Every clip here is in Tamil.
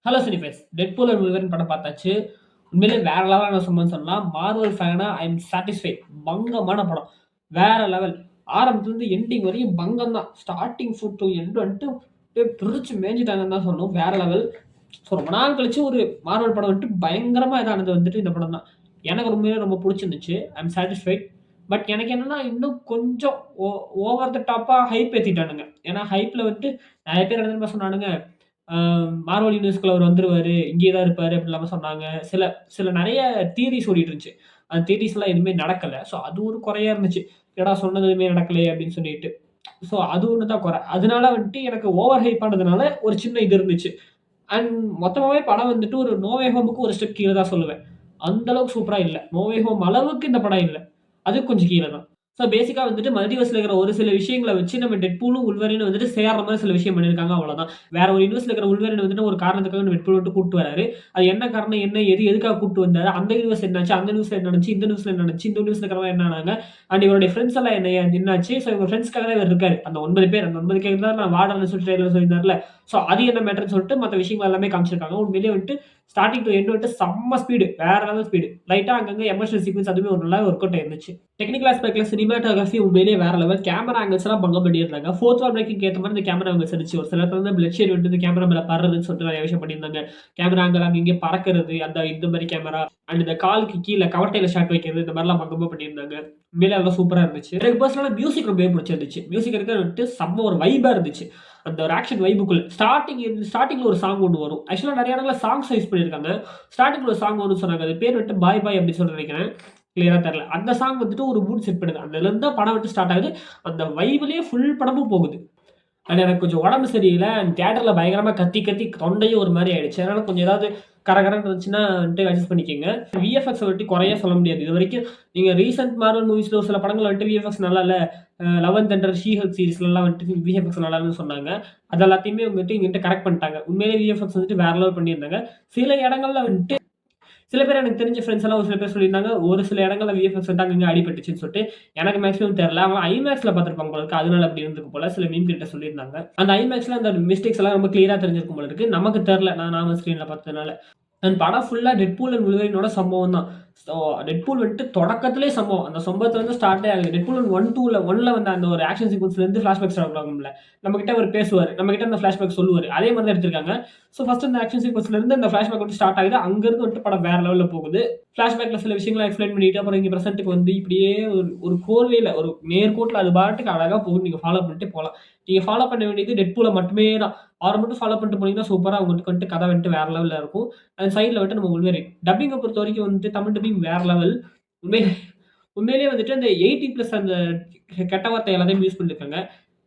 ஹலோ சினிஃபைஸ். டெட்பூல் அண்ட் வுல்வரின் படம் பார்த்தாச்சு. உண்மையிலே வேற லெவலான சம்பவம்னு சொல்லலாம். மார்வல் ஃபேனா ஐ அம் சாட்டிஸ்ஃபைட். பங்கமான படம். வேற லெவல். ஆரம்பத்துலருந்து எண்டிங் வரையும் பங்கம் தான். ஸ்டார்ட்டிங் ஃபுட் டு எண்ட் வந்துட்டு அப்படியே பிரிச்சு மேய்ஞ்சுட்டாங்கன்னு தான் சொல்லணும். வேற லெவல். ஸோ ரொம்ப நாள் கழிச்சு ஒரு மார்வல் படம் வந்துட்டு பயங்கரமா இதானது வந்துட்டு இந்த படம் தான். எனக்கு உண்மையிலே ரொம்ப பிடிச்சிருந்துச்சு. ஐ அம் சாட்டிஸ்ஃபைட். பட் எனக்கு என்னன்னா இன்னும் கொஞ்சம் ஓவர் த டாப்பா ஹைப் ஏத்திட்டானுங்க. ஏன்னா ஹைப்ல வந்துட்டு நெறைய பேர் என்ன தெரியுமா சொன்னானுங்க, மார்வல் யூனிவர்ஸ்குள்ள அவர் வந்துருவாரு, இங்கேயே தான் இருப்பாரு அப்படிலாமா சொன்னாங்க. சில சில நெறைய தியரிஸ் ஓடிட்டு இருந்துச்சு. அந்த தியரிஸ்லாம் எதுவுமே நடக்கல. ஸோ அது ஒரு குறையா இருந்துச்சு. என்னடா சொன்னது எதுவுமே நடக்கலையே அப்படின்னு சொல்லிட்டு. ஸோ அது ஒண்ணு தான் குறை. அதனால வந்துட்டு எனக்கு ஓவர் ஹைப் ஆனதுனால ஒரு சின்ன இது இருந்துச்சு. அண்ட் மொத்தமாவே படம் வந்துட்டு ஒரு நோ வே ஹோமுக்கு ஒரு ஸ்டெப் கீழ தான் சொல்லுவேன். அந்த அளவுக்கு சூப்பரா இல்ல. நோ வே ஹோம் அளவுக்கு இந்த படம் இல்ல. அது கொஞ்சம் கீழ தான். ஸோ பேசிக்கா வந்துட்டு மல்டிவர்ஸ்ல இருக்கிற ஒரு சில விஷயங்கள வச்சு நம்ம டெட்பூலும், வுல்வரினும் வந்துட்டு சேர்ற மாரி சில விஷயம் பண்ணியிருக்காங்க அவ்வளோதான். வேற ஒரு யூனிவர்ஸ்ல இருக்கிற வுல்வரின் வந்துட்டு ஒரு காரணத்துக்காக டெட்பூல் வந்துட்டு கூட்டு வராரு. அது என்ன காரணம், என்ன ஏது, எதுக்காக கூட்டு வந்தாரு, அந்த யூனிவர்ஸ் என்னாச்சு, அந்த யூனிவர்ஸ்ல என்ன நடந்துச்சு, இந்த யூனிவர்ஸ்ல என்ன நடந்துச்சு, இந்த யூனிவர்ஸ்ல இருக்கிறவங்க என்ன ஆனாங்க, அண்ட் இவருடைய ஃப்ரெண்ட்ஸ் எல்லாம் என்னாச்சு. ஸோ இவங்க ஃப்ரெண்ட்ஸ்க்காக தான் இவர் இருக்காரு. அந்த 9 பேர், அந்த 9 பேர் தான் நான் வார்டன்னு சொல்லிட்டு ட்ரெய்லர்ல சொல்லியிருந்தார்ல. ஸோ அது என்ன மேட்டர்ன்னு சொல்லிட்டு மத்த விஷயங்கள் எல்லாமே காமிச்சிருக்காங்க. உண்மையிலேயே வந்துட்டு ஸ்டார்ட்டிங் டு எண்ட் வந்துட்டு செம்ம ஸ்பீடு. வேற லெவல் ஸ்பீடு. லைட்டா அங்கங்க எமோஷனல் சீக்வென்ஸ் அதுவுமே ஒரு நல்லா ஒர்க் அவுட் ஆயிருந்துச்சு. டெக்னிக்கல் ஆஸ்பெக்ட்ல சினிமாட்டோகிராஃபி உண்மையிலேயே வேற லெவல். கேமரா ஆங்கிள்ஸ் எல்லாம் பங்கம் பண்ணியிருந்தாங்க. ஃபோர்த் வால் பிரேக்கிங்க்கு ஏத்த மாரி இந்த கேமரா ஆங்கிள்ஸ் இருந்துச்சு. ஒரு சில இடத்துல வந்து பிளட் ஷேட் வந்துட்டு இந்த கேமரா மேல படுறதுன்னு சொல்லிட்டு நெறைய விஷயம் பண்ணியிருந்தாங்க. கேமரா ஆங்கிள் அங்க இங்க பறக்கிறது, இந்த மாரி கேமரா அண்ட் இந்த காலுக்கு கீழ கவட்டையில ஷாட் வைக்கிறது, இந்த மாரிலாம் பங்கமா பண்ணியிருந்தாங்க. உண்மையிலே அதெல்லாம் சூப்பரா இருந்துச்சு. எனக்கு பர்சனலா மியூசிக் ரொம்பவே பிடிச்சிருந்துச்சு. மியூசிக் வந்துட்டு செம்ம ஒரு வைபா இருந்துச்சு. அந்த ஒரு ஆக்ஷன் வைபுக்குள்ள ஸ்டார்டிங்ல ஒரு சாங் ஒண்ணு வரும். ஆக்சுவலா நெறைய இடங்கள்ல சாங்ஸ் யூஸ் பண்ணியிருக்காங்க. ஸ்டார்டிங்ல ஒரு சாங் வரும்னு சொன்னாங்க. அது பேர் வந்துட்டு பாய் பாய் அப்படின்னு சொல்லி நினைக்கிறேன். கிளியரா தெரியல. அந்த சாங் வந்துட்டு ஒரு மூட் செட் பண்ணுது. அதுலருந்து தான் படம் வந்துட்டு ஸ்டார்ட் ஆகுது. அந்த வைப்லயே ஃபுல் படமும் போகுது. அண்ட் எனக்கு கொஞ்சம் உடம்பு சரியில்ல. தியேட்டர்ல பயங்கரமா கத்தி கத்தி தொண்டையும் ஒரு மாரி ஆயிடுச்சு. அதனால கொஞ்சம் ஏதாவது கரகரன்னு இருந்துச்சுன்னா வந்துட்டு அட்ஜஸ்ட் பண்ணிக்கங்க. விஎஃப்எக்ஸ் வந்துட்டு குறையே சொல்ல முடியாது. இதுவரைக்கும் நீங்க ரீசென்ட் மார்வல் மூவிஸ்ல ஒரு சில படங்கள் வந்துட்டு விஎஃப்எக்ஸ் நல்லா இல்ல. Love and Thunder, She Hulk சீரிஸ்லலாம் வந்துட்டு விஎஃப்எக்ஸ் நல்லா இல்லன்னு சொன்னாங்க. அது எல்லாத்தையுமே வந்துட்டு இங்கிட்டு கரெக்ட் பண்ணிட்டாங்க. உண்மையிலேயே விஎஃப்எக்ஸ் வந்துட்டு வேற லெவல் பண்ணியிருந்தாங்க. சில இடங்கள்ல வந்துட்டு சில பேர் எனக்கு தெரிஞ்ச ஃப்ரெண்ட்ஸ் எல்லாம் ஒரு சில பேர் சொல்லியிருந்தாங்க. ஒரு சில இடங்கள்ல விஎஃப்எக்ஸ் வந்துட்டு அங்கங்க அடிபட்டுச்சுன்னு சொல்லிட்டு. எனக்கு மேக்ஸிமம் தெரியல. அவங்க ஐமேக்ஸ்ல பார்த்திருப்பாங்க போல இருக்கு. அதனால அப்படி இருந்திருக்கு போல. சில மீம் கிரியேட்டர்ஸ் சொல்லியிருந்தாங்க. அந்த ஐமேக்ஸ்ல அந்த மிஸ்டேக்ஸ் எல்லாம் ரொம்ப கிளியரா தெரிஞ்சிருக்கும் போல இருக்கு. நமக்கு தெரியல. நான் ஸ்கிரீன்ல பார்த்ததுனால. அண்ட் படம் ஃபுல்லா டெட்பூல் அண்ட் வுல்வரினோட சம்பவம் தான். ஸோ டெட்பூல் வந்துட்டு தொடக்கத்திலேயே சம்பவம். அந்த சம்பவத்துல இருந்து ஸ்டார்ட்டே ஆகுது. டெட்பூல் 1ல வந்த அந்த ஒரு ஆக்ஷன் சீக்வென்ஸ்ல இருந்து ஃபிளாஷ்பேக் ஸ்டார்ட் ஆகும்ல. நம்மகிட்ட அவர் பேசுவாரு. நம்மகிட்ட அந்த ஃபிளாஷ்பேக் சொல்லுவாரு. அதே மாதிரி தான் எடுத்திருக்காங்க. ஸோ ஃபர்ஸ்ட் அந்த ஆக்ஷன் சீக்வென்ஸ்ல இருந்து அந்த ஃபிளாஷ்பேக் வந்து ஸ்டார்ட் ஆகுது. அங்கிருந்து வந்துட்டு படம் வேற லெவல்ல போகுது. ஃபிளாஷ்பேக்ல சில விஷயங்களை எக்ஸ்பிளைன் பண்ணிட்டு அப்புறம் இங்க பிரசன்ட்க்கு வந்து இப்படியே ஒரு ஒரு கோர்வையில ஒரு நேர்கோட்டுல அது பாட்டுக்கு அழகா போகுது. நீங்க ஃபாலோ பண்ணிட்டே போலாம். நீங்க ஃபாலோ பண்ண வேண்டியது டெட்பூல மட்டுமே தான். அவர மட்டும் ஃபாலோ பண்ணிட்டு போனீங்கன்னா சூப்பரா உங்களுக்கு வந்துட்டு கதை வந்துட்டு வேற லெவல்ல இருக்கும். அந்த சைடுல வந்துட்டு நம்ம வுல்வரின். டப்பிங்க பொறுத்தவரைக்கும் வந்துட்டு தமிழ் டப்பிங் வேற லெவல். உண்மையிலே உண்மையிலேயே வந்துட்டு அந்த 18+ அந்த கெட்ட வார்த்தை எல்லாத்தையும் யூஸ் பண்ணியிருக்காங்க.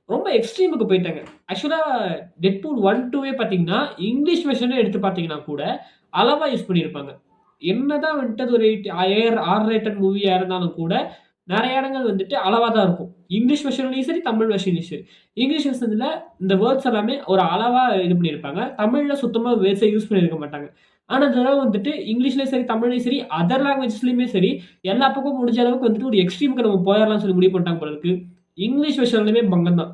ரொம்ப எக்ஸ்ட்ரீமுக்கு போயிட்டாங்க. ஆக்சுவலா டெட்பூல் 1, 2வே பார்த்தீங்கன்னா, இங்கிலீஷ் வெர்ஷனே எடுத்து பார்த்தீங்கன்னா கூட, அளவா யூஸ் பண்ணியிருப்பாங்க. என்னதான் வந்துட்டு அது ஒரு ஆர் ரேட்டட் மூவியா இருந்தாலும் கூட, நெறைய இடங்கள் வந்துட்டு அளவா தான் இருக்கும். இங்கிலீஷ் வெர்ஷன்லயும் சரி, தமிழ் வெர்ஷன்லயும் சரி. இங்கிலீஷ் வெர்ஷன்ல இந்த வேர்ட்ஸ் எல்லாமே ஒரு அளவா இது பண்ணியிருப்பாங்க. தமிழ்ல சுத்தமா வேர்ட்ஸே யூஸ் பண்ணியிருக்க மாட்டாங்க. ஆனா, இந்த தடவ வந்துட்டு இங்கிலீஷ்லயும் சரி, தமிழ்லயும் சரி, அதர் லாங்குவேஜஸ்லயுமே சரி, எல்லா பக்கமும் முடிஞ்ச அளவுக்கு வந்துட்டு ஒரு எக்ஸ்ட்ரீம்க்கு நம்ம போயிரலாம்னு சொல்லி முடிவு பண்ணிட்டாங்க போல இருக்கு. இங்கிலீஷ் வெர்ஷன்லயுமே பங்கம் தான்.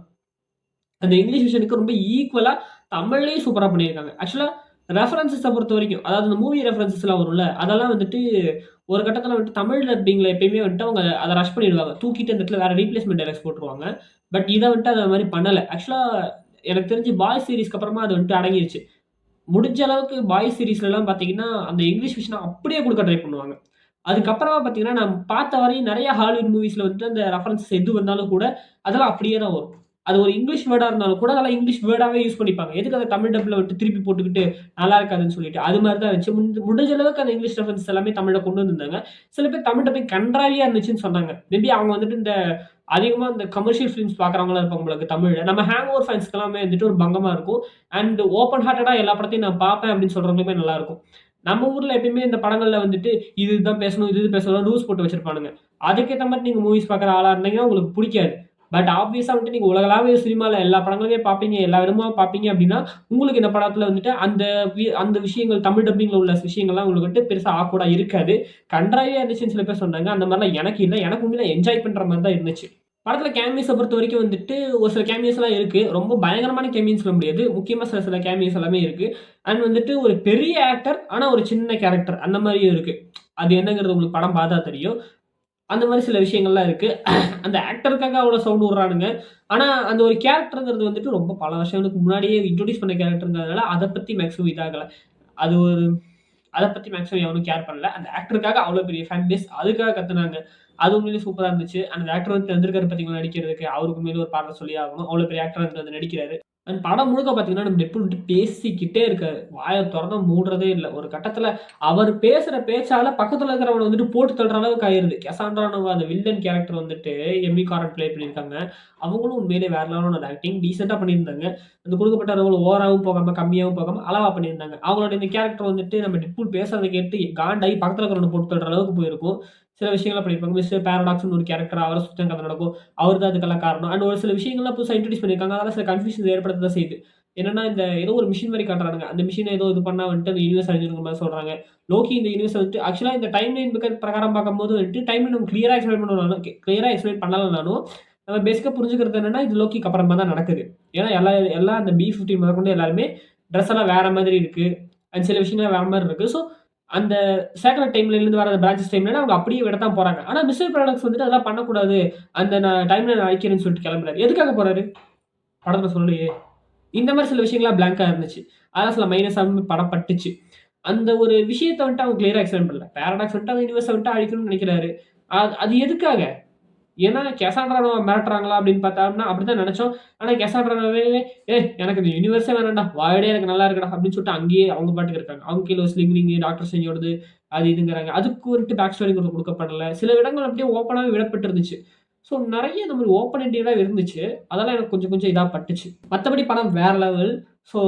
அந்த இங்கிலீஷ் வெர்ஷனுக்கு ரொம்ப ஈக்குவலா தமிழ்லயும் சூப்பரா பண்ணியிருக்காங்க. ஆக்சுவலா ரெஃபரன்ஸஸ பொறுத்தவரைக்கும், அதாவது இந்த மூவி ரெஃபரன்ஸஸ்லாம் வரும்ல, அதெல்லாம் வந்துட்டு ஒரு கட்டத்தில வந்துட்டு தமிழ் டப்பிங்ல எப்பயுமே வந்துட்டு அவங்க அத ரஷ் பண்ணிடுவாங்க. தூக்கிட்டு அந்த இடத்துல வேற ரீப்ளேஸ்மென்ட் டயலாக்ஸ் போட்டுருவாங்க. பட் இத வந்துட்டு அது மாரி பண்ணல. ஆக்சுவலா எனக்கு தெரிஞ்சு பாய்ஸ் சீரிஸ்க்கு அப்புறமா அது வந்துட்டு அடங்கிருச்சு. முடிஞ்ச அளவுக்கு பாய்ஸ் சீரிஸ்லலாம் பார்த்தீங்கன்னா, அந்த இங்கிலீஷ் வெர்ஷன அப்படியே குடுக்க ட்ரை பண்ணுவாங்க. அதுக்கப்புறமா பார்த்தீங்கன்னா, நான் பார்த்த வரையும் நெறைய ஹாலிவுட் மூவிஸ்ல வந்துட்டு அந்த ரெஃபரன்ஸஸ் எது வந்தாலும் கூட, அதெல்லாம் அப்படியே தான் வரும். அது ஒரு இங்கிலீஷ் வேர்டா இருந்தாலும் கூட, அதெல்லாம் இங்கிலீஷ் வேர்டாவே யூஸ் பண்ணிப்பாங்க. எதுக்கு அத தமிழ் டப்ல விட்டு திருப்பி போட்டுக்கிட்டு நல்லா இருக்காதுன்னு சொல்லிட்டு. அது மாரி தான் இருந்துச்சு. முடிஞ்ச அளவுக்கு அந்த இங்கிலீஷ் ரெஃபரன்ஸ் எல்லாமே தமிழ்ல கொண்டு வந்திருந்தாங்க. சில பேர் தமிழ் டப்பிங் கண்றாவியா இருந்துச்சுன்னு சொன்னாங்க. மேபி அவங்க வந்துட்டு இந்த அதிகமா இந்த கமர்ஷியல் ஃபிலிம்ஸ் பார்க்குறவங்களா இருப்பாங்க போல இருக்கு தமிழ்ல. நம்ம ஹேங் ஓவர் ஃபேன்ஸ்க்கு எல்லாமே வந்துட்டு ஒரு பங்கமா இருக்கும். அண்ட் ஓப்பன் ஹார்ட்டடா எல்லா படத்தையும் நான் பார்ப்பேன் அப்படின்னு சொல்றவங்களுமே நல்லாருக்கும். நம்ம ஊர்ல எப்பயுமே இந்த படங்கள்ல வந்துட்டு இதுதான் பேசணும், இது பேசணும் ரூல்ஸ் போட்டு வச்சிருப்பானுங்க. அதுக்கேத்த மாரி நீங்க மூவிஸ் பார்க்குற ஆளா இருந்தீங்கன்னா உங்களுக்கு புடிக்காது. பட் ஆப்வியஸா வந்துட்டு நீங்க உலகளாவிய சினிமால எல்லா படங்களுமே பார்ப்பீங்க, எல்லா விதமா பார்ப்பீங்க அப்டின்னா, உங்களுக்கு இந்த படத்துல வந்துட்டு அந்த விஷயங்கள் தமிழ் டப்பிங்ல உள்ள விஷயங்கள்லாம் உங்களுக்கு வந்துட்டு பெருசா ஆக்வர்டா இருக்காது. கண்றாவியா இருந்துச்சுன்னு சில பேர் சொன்னாங்க. அந்த மாரிலாம் எனக்கு இல்ல. எனக்கு உண்மையிலே என்ஜாய் பண்ற மாரி தான் இருந்துச்சு. படத்துல கேமியோஸ பொறுத்தவரைக்கும் வந்துட்டு, ஒரு சில கேமியோஸ்லாம் இருக்கு. ரொம்ப பயங்கரமான கேமியோன்னு சொல்ல முடியாது. முக்கியமா சில சில கேமியோஸ் எல்லாமே இருக்கு. அண்ட் வந்துட்டு ஒரு பெரிய ஆக்டர், ஆனா ஒரு சின்ன கேரக்டர் அந்த மாரியும் இருக்கு. அது என்னங்கிறது உங்களுக்கு படம் பார்த்தா தெரியும். அந்த மாரி சில விஷயங்கள்லாம் இருக்கு. அந்த ஆக்டருக்காக அவ்வளோ சவுண்ட் விடுறானுங்க. ஆனா, அந்த ஒரு கேரக்டர்ங்கிறது வந்துட்டு ரொம்ப பல வருஷங்களுக்கு முன்னாடியே இன்ட்ரோடியூஸ் பண்ண கேரக்டர்ங்கிறதுனால, அத பத்தி மேக்ஸிமம் இதாகல. அது ஒரு அத பத்தி மேக்ஸிமம் எவனும் கேர் பண்ணல. அந்த ஆக்டருக்காக அவ்வளோ பெரிய ஃபேன் பேஸ். அதுக்காக கத்துனாங்க. அது உண்மையிலேயே சூப்பரா இருந்துச்சு. அந்த ஆக்டர் வந்து வந்திருக்காரு பார்த்தீங்களா நடிக்கிறதுக்கு. அவருக்கு உண்மையிலேயே ஒரு பாராட்டு சொல்லியே ஆகணும். அவ்வளோ பெரிய ஆக்டரா வந்து நடிக்கிறாரு. அண்ட் படம் முழுக்க பார்த்தீங்கன்னா, நம்ம டெட்பூல் வந்துட்டு பேசிக்கிட்டே இருக்காரு. வாய தொறந்தா மூடுறதே இல்ல. ஒரு கட்டத்தில அவர் பேசுற பேச்சால பக்கத்தில இருக்கிறவன வந்துட்டு போட்டு தள்ளுற அளவுக்கு ஆயிருது. கசாண்ட்ரா நோவா அந்த வில்லன் கேரக்டர் வந்துட்டு எம்மி காரன் ப்ளே பண்ணியிருக்காங்க. அவங்களும் உண்மையிலேயே வேற லெவலான ஒரு ஆக்டிங். டீசென்ட்டா பண்ணியிருந்தாங்க. அந்த குடுக்கப்பட்ட ரோல் ஓவராவும் போகாம, கம்மியாவும் போகாம அளவா பண்ணியிருந்தாங்க. அவங்களோட இந்த கேரக்டர் வந்துட்டு நம்ம டெட்பூல் பேசுறத கேட்டு காண்டாகி பக்கத்தில இருக்கிறவன போட்டு தள்ளுற அளவுக்கு போயிருக்கும். சில விஷயங்கள பண்ணியிருப்பாங்க. மிஸ்டர் பேரடாக்ஸ்ன்னு ஒரு கேரக்டர் அவர சுத்தி தான் கதை நடக்கும். அவர் தான் அதுக்கெல்லாம் காரணம். அண்ட் ஒரு சில விஷயங்கள்லாம் புதுசா இன்ட்ரோடியூஸ் பண்ணியிருக்காங்க. அதெல்லாம் சில கன்ஃப்யூஷன் ஏற்படுத்த தான் செய்யுது. என்னன்னா, இந்த ஏதோ ஒரு மிஷின் மாரி காட்டுறானுங்க. அந்த மிஷின ஏதோ இது பண்ணா வந்துட்டு அந்த யூனிவர்ஸ் அழிஞ்சிருங்கிற மாரி சொல்றாங்க. லோக்கி இந்த யூனிவர்ஸ வந்துட்டு ஆக்சுவலா இந்த டைம் லைன் பிரகாரம் பார்க்கும்போது வந்துட்டு டைம் லைன் நம்ம கிளியரா எக்ஸ்பிளைன் பண்ணலனாலும், நம்ம பேசிக்கா புரிஞ்சுக்கிறது என்னன்னா, இது லோக்கிக்கு அப்புறமா தான் நடக்குது. ஏன்னா எல்லாம் அந்த B-15 முதற்கொண்டு எல்லாருமே ட்ரெஸ் எல்லாம் வேற மாதிரி இருக்கு. அண்ட் சில விஷயங்கள் வேற மாரி இருக்கு. ஸோ, அந்த சேக்ரெட் டைம் லைன்லேருந்து வர பிரான்ச்சஸ் டைம் லைன அவங்க அப்படியே விடத்தான் போறாங்க. ஆனா மிஸ்டர் ப்ராடக்ட்ஸ் வந்துட்டு அதெல்லாம் பண்ணக்கூடாது. அந்த நான் டைம் லைன் அழிக்கிறேன்னு சொல்லிட்டு கிளம்புறாரு. எதுக்காக போறாரு? படத்துல சொல்லலையே. இந்த மாரி சில விஷயங்கள்லாம் பிளாங்க்கா இருந்துச்சு. அதெல்லாம் சில மைனஸாவும் படம் பட்டுச்சு. அந்த ஒரு விஷயத்த வந்துட்டு அவங்க கிளியரா எக்ஸ்பிளைன் பண்ணல. பாரடாக்ஸ் வந்துட்டு அந்த யூனிவர்ஸ வந்துட்டு அழிக்கணும்னு நெனைக்கிறாரு. அது எதுக்காக? ஏன்னா கெசாண்ட்ராவ மிரட்டுறாங்களா அப்படின்னு பார்த்தோம்னா, அப்படித்தான் நெனச்சோம். ஆனா கெசாண்ட்ராவே, "ஏய் எனக்கு இந்த யூனிவர்ஸே வேணாம்டா. வாழே எனக்கு நல்லா இருக்குடா" அப்படின்னு சொல்லிட்டு அங்கேயே அவங்க பாட்டுக்கு இருக்காங்க. அவங்க கீழ ஒரு ஸ்லிங் ரிங், டாக்டர் ஸ்ட்ரேஞ்சோடது அது இதுங்கிறாங்க. அதுக்கு வந்துட்டு பேக் ஸ்டோரிங்கிறது குடுக்கப்படல. சில இடங்கள் அப்படியே ஓப்பனாவே விடப்பட்டிருந்துச்சு. ஸோ நெறைய இந்த மாரி ஓப்பன் என்டடா இருந்துச்சு. அதெல்லாம் எனக்கு கொஞ்சம் கொஞ்சம் இதா பட்டுச்சு. மத்தபடி படம் வேற லெவல். ஸோ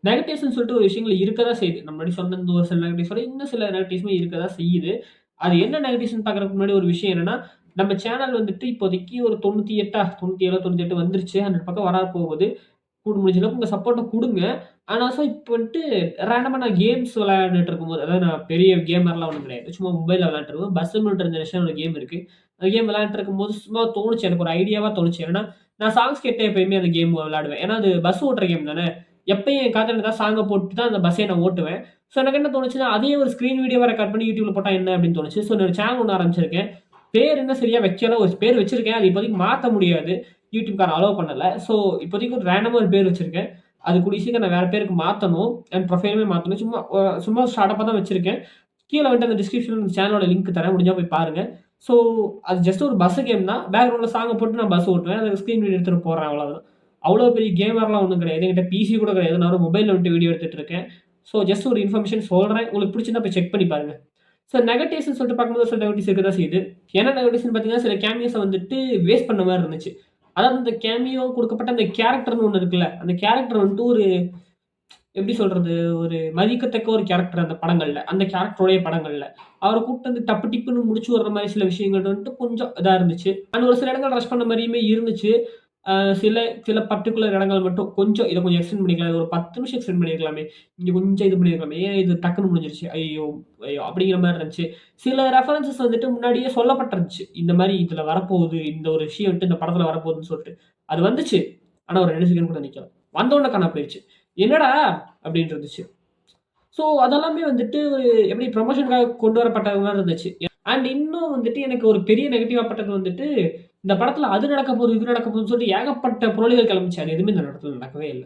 நெகட்டிவ்ஸ்ன்னு சொல்லிட்டு ஒரு விஷயங்கள் இருக்க தான் செய்யுது. நம்ம முன்னாடி சொன்ன இந்த ஒரு சில நெகட்டிவ்ஸோட இன்னும் சில நெகட்டிவ்ஸுமே இருக்க தான் செய்யுது. அது என்ன நெகட்டிவ்ஸ்ன்னு பார்க்கறதுக்கு முன்னாடி ஒரு விஷயம் என்னன்னா, நம்ம சேனல் வந்துட்டு இப்போதைக்கு ஒரு 98 97 98 வந்துருச்சு. 100 பக்கம் வரப்போகுது. முடிஞ்ச அளவுக்கு உங்க சப்போர்ட்ட குடுங்க. ஆனா இப்ப வந்துட்டு ரேண்டமா நான் கேம்ஸ் விளையாண்டுட்டு இருக்கும்போது, அதாவது நான் பெரிய கேமர்லாம் ஒண்ணும் கிடையாது. சும்மா மொபைல்ல விளையாண்டுட்டு இருக்கும்போது, பஸ் சிமுலேட்டர் ஜெனரேஷன் ஒரு கேம் இருக்கு. அந்த கேம் விளையாண்டுட்டு இருக்கும்போது சும்மா தோணுச்சு. எனக்கு ஒரு ஐடியாவா தோணுச்சு. என்னன்னா, நான் சாங்ஸ் கேட்டே எப்பயுமே அந்த கேம் விளையாடுவேன். ஏன்னா, அது பஸ் ஓட்டுற கேம் தானே. எப்பயும் என் காதுல ஏதாவது சாங்க போட்டு தான் அந்த பஸ்ஸே நான் ஓட்டுவேன். எனக்கு என்ன தோணுச்சுன்னா, அதையே ஒரு ஸ்க்ரீன் வீடியோவா ரெக்கார்ட் பண்ணி YouTubeல போட்டா என்ன அப்படின்னு தோணுச்சு. என்னோட சேனல் ஒண்ணு ஆரம்பிச்சிருக்கேன். பேர் இன்னும் சரியா வைக்கல. ஒரு பேர் வச்சிருக்கேன். அது இப்போதைக்கு மாத்த முடியாது. யூடியூப்காரன் அலோவ் பண்ணல. இப்போதைக்கு ஒரு ரேண்டமா ஒரு பேர் வச்சிருக்கேன். அது கூடிய சீக்கிரம் நான் வேற பேருக்கு மாத்தணும். என் ப்ரொஃபைலுமே மாத்தணும். சும்மா ஸ்டார்ட்டப்பா தான் வச்சிருக்கேன். கீழ வந்துட்டு அந்த டிஸ்கிரிப்ஷன்ல சேனலோட லிங்க் தரேன். முடிஞ்சா போய் பாருங்க. ஸோ அது ஜஸ்ட் ஒரு பஸ் கேம் தான். பேக்கிரவுண்ட்ல சாங்க போட்டு நான் பஸ் ஓட்டுவேன். அத ஸ்க்ரீன் வீடியோ எடுத்துட்டு போடுறேன் அவ்வளவுதான். அவ்வளோ பெரிய கேமர்லாம் ஒண்ணும் கிடையாது. என்கிட்ட பிசி கூட கிடையாது. நான் ஒரு மொபைல்ல வந்துட்டு வீடியோ எடுத்துட்டு இருக்கேன். ஜஸ்ட் ஒரு இன்ஃபர்மேஷன் சொல்றேன். உங்களுக்கு பிடிச்சிருந்தா போய் செக் பண்ணி பாருங்க. நெகட்டிவ்ஸ்ன்னு சொல்லிட்டு பார்க்கும்போது சில நெகட்டிவ்ஸ் இருக்க தான் செய்யுது. என்ன நெகட்டிவ்ஸ்ன்னு பார்த்தீங்கன்னா, சில கேமியோஸ வந்துட்டு வேஸ்ட் பண்ண மாரி இருந்துச்சு. அதாவது அந்த கேமியோ குடுக்கப்பட்ட அந்த கேரக்டர்ன்னு ஒண்ணு இருக்குல்ல. அந்த கேரக்டர் வந்துட்டு ஒரு எப்படி சொல்றது? ஒரு மதிக்கத்தக்க ஒரு கேரக்டர் அந்த படங்கள்ல. அந்த கேரக்டருடைய படங்கள்ல. அவர கூப்ட்டு வந்து டப்பு டிப்புன்னு முடிச்சு விடுற மாரி சில விஷயங்கள் வந்துட்டு கொஞ்சம் இதா இருந்துச்சு. அண்ட் ஒரு சில இடங்கள் ரஷ் பண்ண மாரியுமே இருந்துச்சு. அ சில சில பர்ட்டிகுலர் இடங்கள் மட்டும் கொஞ்சம் இத கொஞ்சம் எக்ஸ்டெண்ட் பண்ணிக்கலாம். இது ஒரு 10 நிமிஷம் எக்ஸ்டெண்ட் பண்ணியிருக்கலாமே! இங்க கொஞ்சம் இது பண்ணியிருக்கலாமே! ஏன் இது டக்குன்னு முடிஞ்சிருச்சு? ஐயய்யோ! ஐயோ! அப்படிங்கிற மாரி இருந்துச்சு. சில ரெஃபரன்ஸஸ் வந்துட்டு முன்னாடியே சொல்லப்பட்டிருந்துச்சு. இந்த மாரி இதுல வரப்போகுது. இந்த ஒரு விஷயம் வந்துட்டு இந்த படத்துல வரப்போகுதுன்னு சொல்ட்டு. அது வந்துச்சு. ஆனா ஒரு 2 செகண்ட் கூட நிக்கல. வந்தோனே காணாம போயிருச்சு. என்னடா! அப்படின்னு இருந்துச்சு. அதெல்லாமே வந்துட்டு ஒரு எப்படி ப்ரமோஷனுக்காக கொண்டு வரப்பட்டது மாரி இருந்துச்சு. அண்ட் இன்னும் வந்துட்டு எனக்கு ஒரு பெரிய நெகட்டிவா பட்டது வந்துட்டு, இந்த படத்துல அது நடக்க போகுது, இது நடக்க போகுதுன்னு சொல்லிட்டு ஏகப்பட்ட புரளிகள் கிளம்பிச்சு. அது எதுவுமே இந்த படத்துல நடக்கவே இல்ல.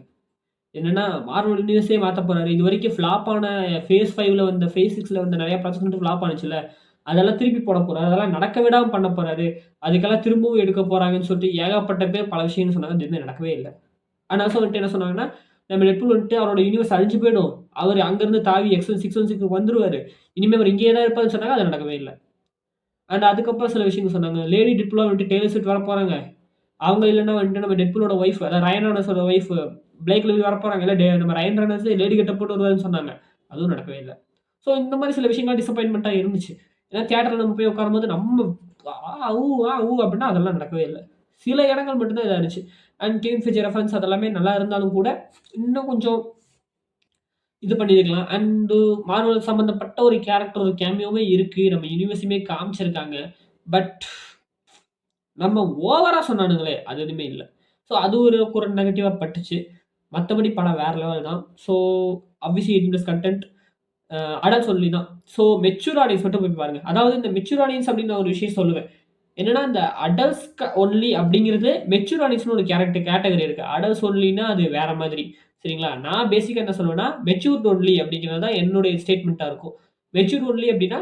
என்னன்னா, மார்வல் யூனிவர்ஸே மாத்தப் போறாரு. இதுவரைக்கும் ஃப்ளாப் ஆன ஃபேஸ் 5ல வந்த, ஃபேஸ் 6ல வந்த நெறைய ப்ராஜெக்ட்ஸ் வந்துட்டு ஃப்ளாப் ஆனுச்சுல்ல. அதெல்லாம் திருப்பி போடப் போறாரு. அதெல்லாம் நடக்க விடாம பண்ணப் போறாரு. அதுக்கெல்லாம் திரும்பவும் எடுக்கப் போறாங்கன்னு சொல்லிட்டு ஏகப்பட்ட பேர் பல விஷயங்கள் சொன்னாங்க. அது எதுவுமே நடக்கவே இல்ல. ஆனா வந்துட்டு என்ன சொன்னாங்கன்னா, நம்ம டெட்பூல் வந்துட்டு அவரோட யூனிவர்ஸ் அழிஞ்சு போயிடும். அவரு அங்கருந்து தாவி X1616க்கு வந்துருவாரு. இனிமே அவர் இங்கேயே தான் இருப்பாருன்னு சொன்னாங்க. அது நடக்கவே இல்ல. அண்ட் அதுக்கப்புறம் சில விஷயங்கள் சொன்னாங்க. லேடி டெட்பூலா வந்துட்டு டெய்லர் ஸ்விஃப்ட் வரப்போறாங்க. அவங்க இல்லன்னா வந்துட்டு நம்ம டெட்பூலோட ஒய்ஃப் அதாவது ரயன் ரெய்னால்ட்ஸோட ஒய்ஃப் பிளேக் லிவ்லி வரப்போறாங்க. இல்ல நம்ம ரயன் ரெய்னால்ட்ஸ் லேடி கெட்டப் போட்டு வருவாருன்னு சொன்னாங்க. அதுவும் நடக்கவே இல்ல. இந்த மாரி சில விஷயங்கள் டிசப்பாயின்ட்மென்ட்டா இருந்துச்சு. ஏன்னா தியேட்டர்ல நம்ம போய் உட்காரும்போது நம்ம அப்டின்னா அதெல்லாம் நடக்கவே இல்ல. சில இடங்கள் மட்டும் தான் இதா இருந்துச்சு. அண்ட் கிவின் ஃபிட்ஜ் ரெஃபரன்ஸ் அதெல்லாமே நல்லா இருந்தாலும் கூட, இன்னும் கொஞ்சம் இது பண்ணியிருக்கலாம். அண்டு மார்வல் சம்மந்தப்பட்ட ஒரு கேரக்டர், ஒரு கேமியோவே இருக்கு. நம்ம யூனிவர்ஸுமே காமிச்சிருக்காங்க. பட் நம்ம ஓவரா சொன்னானுங்களே! அது எதுவுமே இல்ல. ஸோ அது ஒரு நெகட்டிவா பட்டுச்சு. மத்தபடி படம் வேற லெவல் தான். So obviously 18+ content adults only தான். ஸோ மெச்சூர் ஆடியன்ஸ் மட்டும் போய் பாருங்க. அதாவது இந்த மெச்சூர் ஆடியன்ஸ் அப்படின்னு நான் ஒரு விஷயம் சொல்லுவேன். என்னன்னா, இந்த அடல்ட்ஸ்க்கு ஒன்லி அப்படிங்கிறது மெச்சூர் ஆடியன்ஸ்ன்னு ஒரு கேட்டகரி இருக்கு. அடல்ட்ஸ் ஒன்லின்னா அது வேற மாதிரி. சரிங்களா? நான் பேசிக்கா என்ன சொல்லுவேன்னா, மெச்சூர்ட் ஒன்லி அப்படிங்கிறது தான் என்னுடைய ஸ்டேட்மெண்ட்டா இருக்கும். மெச்சூர் ஒன்லி அப்படின்னா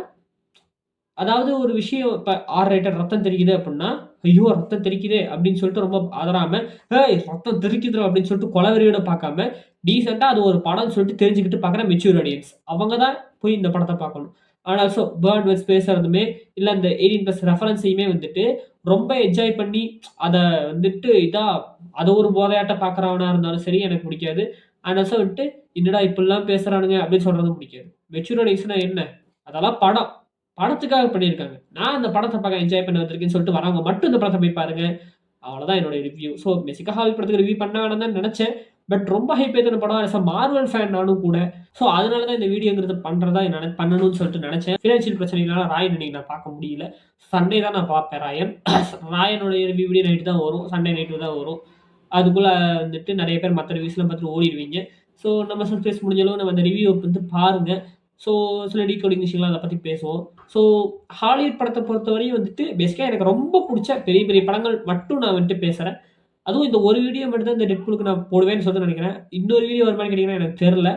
அதாவது ஒரு விஷயம் இப்ப ஆர் ரேட்டட் ரத்தம் தெறிக்குது அப்டின்னா, ஐயோ! ரத்தம் தெறிக்குதே அப்டின்னு சொல்லிட்டு ரொம்ப அதராம, ஏய் ரத்தம் தெறிக்குதுடா அப்டின்னு சொல்லிட்டு கொலவெறியோட பார்க்காம, டீசென்ட்டா அது ஒரு படம்னு சொல்லிட்டு தெரிஞ்சுக்கிட்டு பார்க்குற மெச்சூர் ஆடியன்ஸ். அவங்க தான் போய் இந்த படத்த பார்க்கணும். அண்ட் ஆல்சோ பேர்ட் வேர்ட்ஸ் பேசுறதுமே, இல்ல இந்த 18+ ரெஃபரன்ஸையுமே வந்துட்டு ரொம்ப என்ஜாய் பண்ணி, அத வந்துட்டு அத ஒரு போதையாட்டம் பார்க்குறவனா இருந்தாலும் சரி, எனக்கு பிடிக்காது. அண்ட் ஆல்சோ வந்துட்டு, என்னடா இப்படிலாம் பேசுறானுங்க அப்டின்னு சொல்றதும் பிடிக்காது. மெச்சூர் ஆடியன்ஸ்னா என்ன? அதெல்லாம் படம். படத்துக்காக பண்ணியிருக்காங்க. நான் அந்த படத்த பார்க்க என்ஜாய் பண்ண வந்திருக்கேன்னு சொல்லிட்டு வரவங்க மட்டும் இந்த படத்த போய் பாருங்க. அவ்வளோதான் என்னோட ரிவ்யூ. ஸோ மெசிகா ஹால் படத்துக்கு ரிவ்யூ பண்ண வேணாம்னு தான் நெனச்சேன். பட் ரொம்ப ஹைப் ஏத்துன படம். ஆஸ் அ மார்வெல் ஃபேன் நானும் கூட. ஸோ அதனால தான் இந்த வீடியோங்கிறது பண்றதா பண்ணணும்னு சொல்லிட்டு நெனச்சேன். ஃபினான்ஷியல் பிரச்சனைனால ராயன் இன்னைக்கு நான் பார்க்க முடியல. சண்டே தான் நான் பார்ப்பேன் ராயன். ராயனுடைய ரிவ்யூ வீடியோ நைட் தான் வரும். சண்டே நைட்டு தான் வரும். அதுக்குள்ள வந்துட்டு நெறைய பேர் மத்த ரிவ்யூஸ்லாம் பார்த்துட்டு ஓடிருவீங்க. ஸோ நம்ம சப்ஸ்கிரைப்ஸ் முடிஞ்ச அளவு நம்ம அந்த ரிவ்யூ வந்து பாருங்க. ஸோ சில டீகோடிங் விஷயங்கள்லாம் அத பத்தி பேசுவோம். ஸோ ஹாலிவுட் படத்த பொறுத்தவரையும் வந்துட்டு பேசிக்கா எனக்கு ரொம்ப புடிச்ச பெரிய, பெரிய படங்கள் மட்டும் நான் வந்துட்டு பேசுறேன். அதுவும் இந்த ஒரு வீடியோ மட்டும் தான் இந்த டெட்பூலுக்கு நான் போடுவேன்னு சொல்லிட்டு நெனைக்கிறேன். இன்னொரு வீடியோ வருமான்னு கேட்டீங்கன்னா எனக்கு தெர்ல.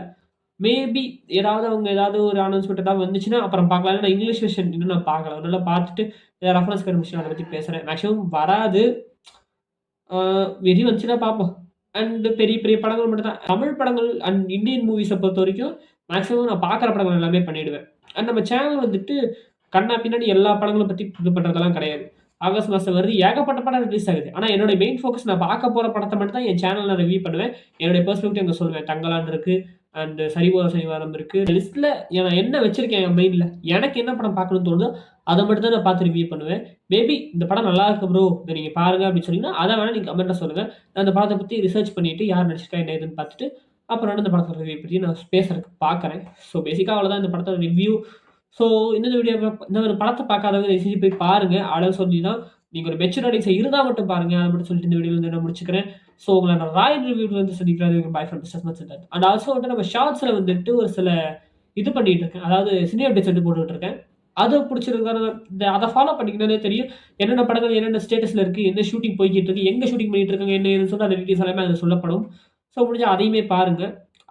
மேபி ஏதாவது ஒரு அனௌன்ஸ்மென்ட் ஏதாவது வந்துச்சுன்னா அப்புறம் பார்க்கலாம். ஏன்னா இங்கிலீஷ் வெர்ஷன் இன்னும் நான் பார்க்கல. அதனால பார்த்துட்டு ரெஃபரன்ஸ் கன்வர்ஷன் அத பத்தி பேசுறேன். மேக்ஸிமம் வராது. ஆ விதி வந்துச்சுன்னா பார்ப்போம். அண்ட் பெரிய, பெரிய படங்கள் மட்டும் தான். தமிழ் படங்கள் அண்ட் இந்தியன் மூவிஸ பொறுத்தவரைக்கும் மேக்ஸிமம் நான் பார்க்குற படங்கள் எல்லாமே பண்ணிடுவேன். அண்ட் நம்ம சேனல் வந்துட்டு கன்னா பின்னாடி எல்லா படங்களும் பத்தி இது பண்றதெல்லாம் கிடையாது. ஆகஸ்ட் மாசம் வருது ஏகப்பட்ட படம் ரிலீஸ் ஆகுது. ஆனா என்னோட மெயின் ஃபோக்கஸ் நான் பார்க்க போற படத்த மட்டும் தான் என் சேனல்ல ரிவ்யூ பண்ணுவேன். என்னுடைய பெர்ஸ்பெக்டிவ் அங்க சொல்லுவேன். தங்கலான் இருக்கு. அண்ட் சரிபோற சனிவாரம் இருக்கு. லிஸ்ட்ல நான் என்ன வச்சிருக்கேன் என் மைண்ட்ல. எனக்கு என்ன படம் பார்க்கணும்னு தோணுதோ, அத மட்டும் தான் நான் பார்த்து ரிவ்யூ பண்ணுவேன். மேபி இந்த படம் நல்லா இருக்கு ப்ரோ. இத நீங்க பாருங்க அப்படின்னு சொன்னீங்கன்னா, அத வேணா நீங்க கமெண்ட்ல சொல்லுங்க. நான் அந்த படத்த பத்தி ரிசர்ச் பண்ணிட்டு யார் நடிச்சிருக்கா என்ன ஏதுன்னு பார்த்துட்டு, அப்புறம் வந்து இந்த படத்தோட ரிவ்யூ பத்தி நான் பேசுறதுக்கு பார்க்குறேன். ஸோ பேசிக்கா அவ்வளோதான் இந்த படத்தோட ரிவ்யூ. ஸோ இந்த ஒரு படத்த பார்க்காதவங்க தயவு செஞ்சு போய் பாருங்க. அழகு சொல்லி தான் நீங்க ஒரு மெச்சூர் ஆடியன்ஸா இருந்தா மட்டும் பாருங்க. அத மட்டும் சொல்லிட்டு இந்த வீடியோல வந்து நான் முடிச்சுக்கிறேன். ஸோ உங்கள நான் ராயல் ரிவ்யூல வந்து சந்திக்கிறேன். Bye from business much and also வந்துட்டு நம்ம ஷார்ட்ஸ்ல வந்துட்டு ஒரு சில இது பண்ணிட்டு இருக்கேன். அதாவது சினி அப்டேட்ஸ் வந்து போட்டுட்டு இருக்கேன். அது புடிச்சிருக்கான அத ஃபாலோ பண்ணீங்கன்னாலே தெரியும். என்னென்ன படங்கள் என்னென்ன ஸ்டேட்டஸ்ல இருக்கு, என்ன ஷூட்டிங் போய்க்கிட்டு இருக்கு, எங்க ஷூட்டிங் பண்ணிட்டு இருக்காங்க, என்ன ஏதுன்னு சொல்லிட்டு அந்த டீடைல்ஸ் எல்லாமே அதுல சொல்லப்படும். ஸோ முடிஞ்சா அதையுமே பாருங்க.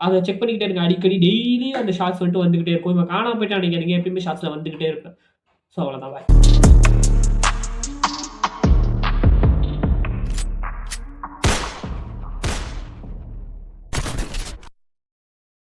அத செக் பண்ணிக்கிட்டே இருங்க. அடிக்கடி டெய்லியும் அந்த ஷார்ட்ஸ் வந்துட்டு வந்துகிட்டே இருக்கும். இப்ப காணாம போயிட்டா நெனைக்காதீங்க. எப்பயுமே ஷார்ட்ஸ்ல வந்துகிட்டே இருப்பேன். ஸோ அவ்வளோதான். பாய்.